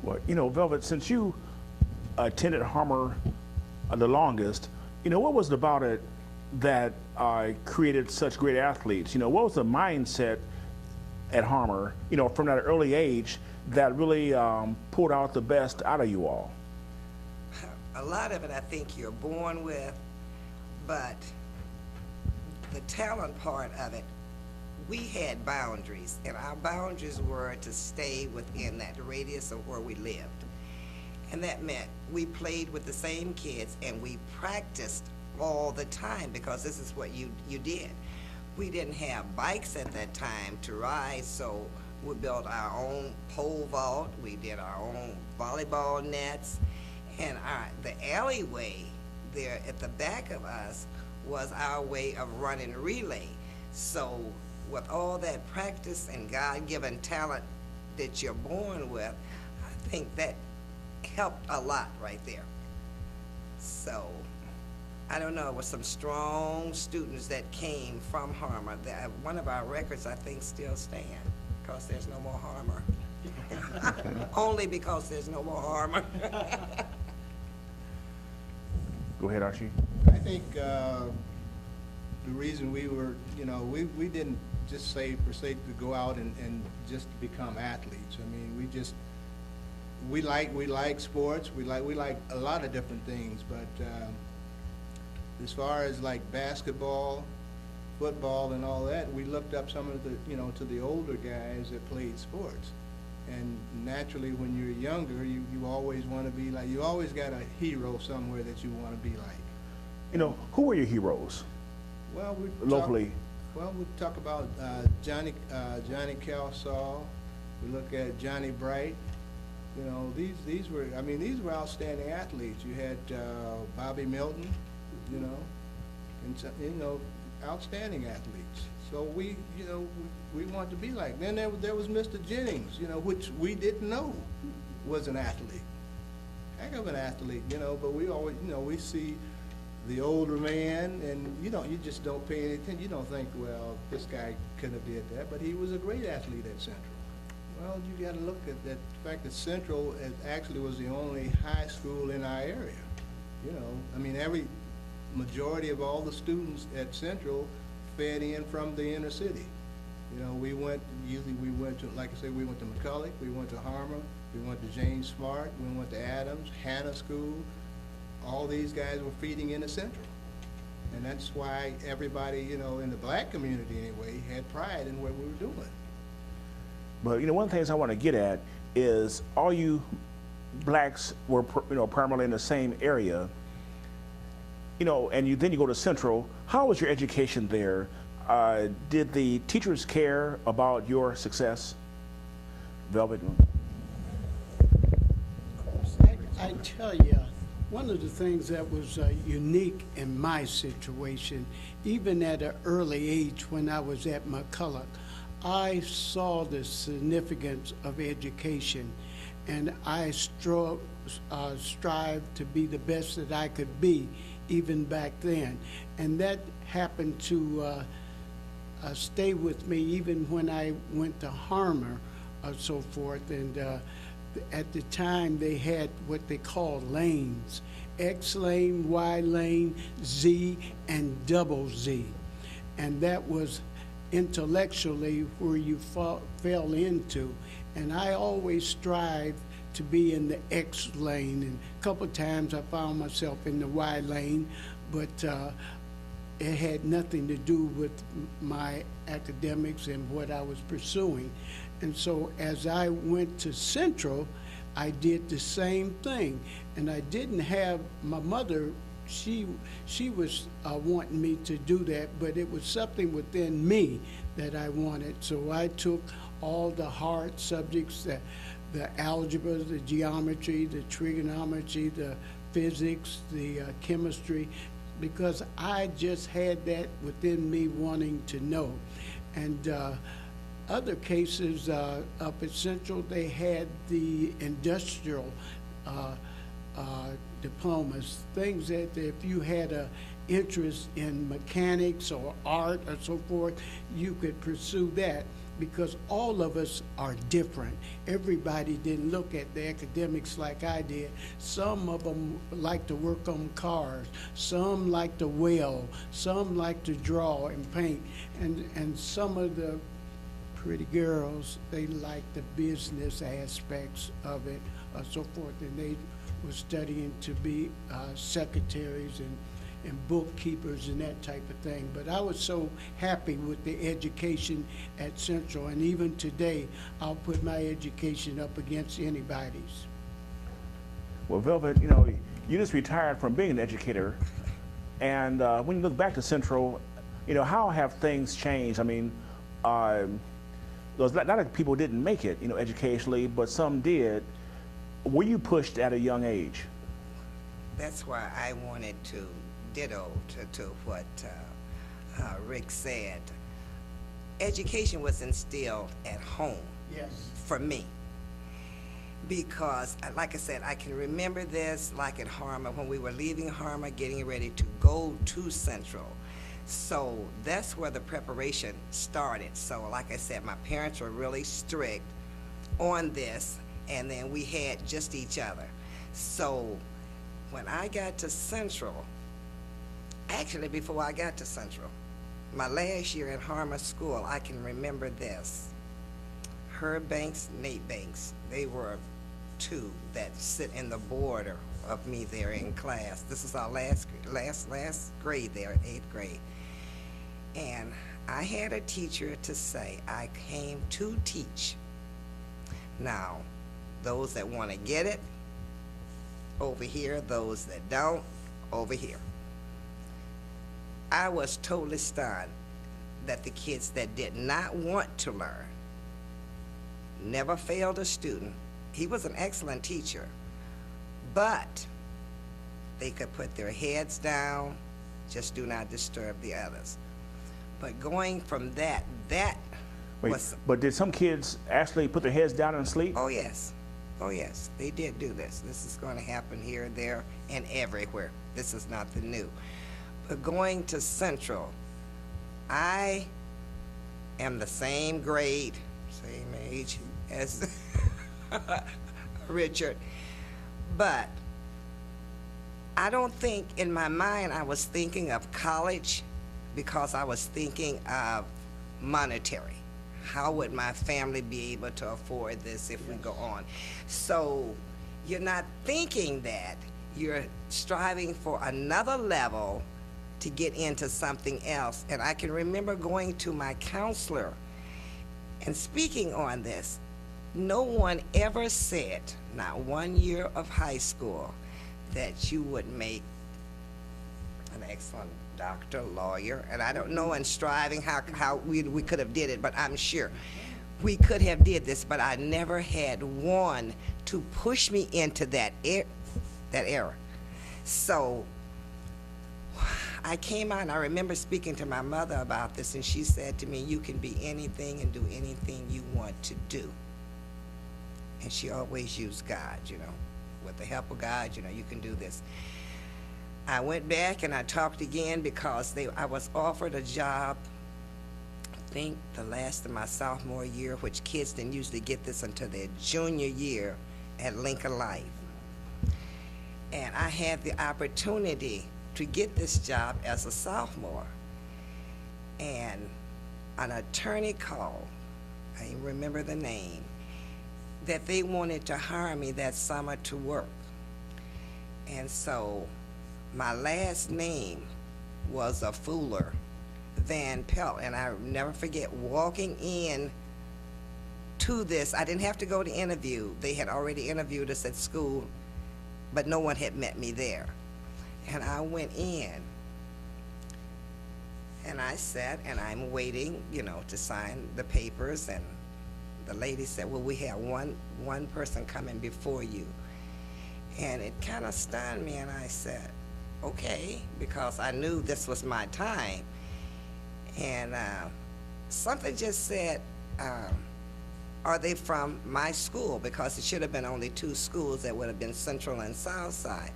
Well, you know, Velvet, since you attended Harmer the longest, you know, what was it about it that created such great athletes? You know, what was the mindset at Harmer, you know, from that early age that really pulled out the best out of you all? A lot of it I think you're born with, but the talent part of it, we had boundaries, and our boundaries were to stay within that radius of where we lived. And that meant we played with the same kids, and we practiced all the time, because this is what you did. We didn't have bikes at that time to ride, so we built our own pole vault, we did our own volleyball nets, and the alleyway there at the back of us was our way of running relay. So with all that practice and God-given talent that you're born with, I think that helped a lot right there. So, I don't know, it was some strong students that came from Harmer. One of our records, I think, still stand, because there's no more Harmer. Only because there's no more Harmer. Go ahead, Archie. I think the reason we were, you know, we didn't just say for sake to go out and just become athletes. I mean, we like sports. We like a lot of different things, but as far as like basketball, football, and all that, we looked up some of the, you know, to the older guys that played sports. And naturally, when you're younger, you always want to be like, you always got a hero somewhere that you want to be like. You know, who were your heroes? Well, locally. We talk about Johnny Kelsaw. We look at Johnny Bright. You know, these were outstanding athletes. You had Bobby Milton, you know, and outstanding athletes. So we wanted to be like. Then there was Mr. Jennings, you know, which we didn't know was an athlete. Heck of an athlete, you know. But we always, you know, we see the older man, and you just don't pay any attention. You don't think, well, this guy could have did that, but he was a great athlete at Central. Well, you got to look at that fact that Central actually was the only high school in our area. You know, I mean, every majority of all the students at Central fed in from the inner city. You know, we went to, like I said, we went to McCulloch, we went to Harmer, we went to James Smart, we went to Adams, Hannah School. All these guys were feeding into Central. And that's why everybody, you know, in the black community anyway, had pride in what we were doing. But, you know, one of the things I want to get at is all you blacks were, you know, primarily in the same area, you know, and then you go to Central. How was your education there? Did the teachers care about your success? Velvet? I tell you, one of the things that was unique in my situation, even at an early age when I was at McCulloch, I saw the significance of education, and I strived to be the best that I could be even back then. And that happened to stay with me even when I went to Harmer or so forth. And at the time they had what they called lanes: X lane, Y lane, Z, and double Z. And that was intellectually where you fell into. And I always strived to be in the X lane, and a couple of times I found myself in the Y lane, but it had nothing to do with my academics and what I was pursuing. And so as I went to Central, I did the same thing. And I didn't have my mother, she was wanting me to do that, but it was something within me that I wanted. So I took all the hard subjects, the algebra, the geometry, the trigonometry, the physics, the chemistry, because I just had that within me wanting to know. And other cases up at Central, they had the industrial diplomas, things that if you had an interest in mechanics or art or so forth, you could pursue that. because all of us are different. Everybody didn't look at the academics like I did. Some of them like to work on cars, some like to weld, some like to draw and paint, and some of the pretty girls, they like the business aspects of it, so forth, and they were studying to be secretaries and bookkeepers and that type of thing. But I was so happy with the education at Central, and even today, I'll put my education up against anybody's. Well, Velvet, you know, you just retired from being an educator, and when you look back to Central, you know, how have things changed? I mean, there's a lot of people didn't make it, you know, educationally, but some did. Were you pushed at a young age? That's why I wanted to ditto to what Rick said. Education was instilled at home. Yes. For me. Because, like I said, I can remember this like at Harmer, when we were leaving Harmer, getting ready to go to Central. So that's where the preparation started. So like I said, my parents were really strict on this, and then we had just each other. So when I got to Central, actually before I got to Central, my last year at Harmer School, I can remember this. Herb Banks, Nate Banks, they were two that sit in the border of me there in class. This is our last grade there, 8th grade. And I had a teacher to say, I came to teach. Now, those that want to get it, over here, those that don't, over here. I was totally stunned that the kids that did not want to learn, never failed a student. He was an excellent teacher, but they could put their heads down, just do not disturb the others. But going from that Wait, was... But did some kids actually put their heads down and sleep? Oh, yes. Oh, yes. They did do this. This is going to happen here, there, and everywhere. This is not the new. But going to Central, I am the same grade, same age as Richard, but I don't think in my mind I was thinking of college, because I was thinking of monetary. How would my family be able to afford this if we go on? So you're not thinking that. You're striving for another level to get into something else. And I can remember going to my counselor and speaking on this. No one ever said, not 1 year of high school, that you would make an excellent doctor, lawyer, and I don't know in striving how we could have did it, but I'm sure we could have did this, but I never had one to push me into that era. So I came out, and I remember speaking to my mother about this, and she said to me, you can be anything and do anything you want to do. And she always used God, you know, with the help of God, you know, you can do this. I went back and I talked again because I was offered a job, I think the last of my sophomore year, which kids didn't usually get this until their junior year at Lincoln Life. And I had the opportunity to get this job as a sophomore. And an attorney called, I remember the name, that they wanted to hire me that summer to work. And so my last name was a Fuller, Van Pelt, and I never forget walking in to this. I didn't have to go to interview. They had already interviewed us at school, but no one had met me there. And I went in, and I sat, and I'm waiting, you know, to sign the papers, and the lady said, well, we have one person coming before you. And it kind of stunned me, and I said, okay, because I knew this was my time. And something just said, are they from my school? Because it should have been only two schools that would have been Central and South Side.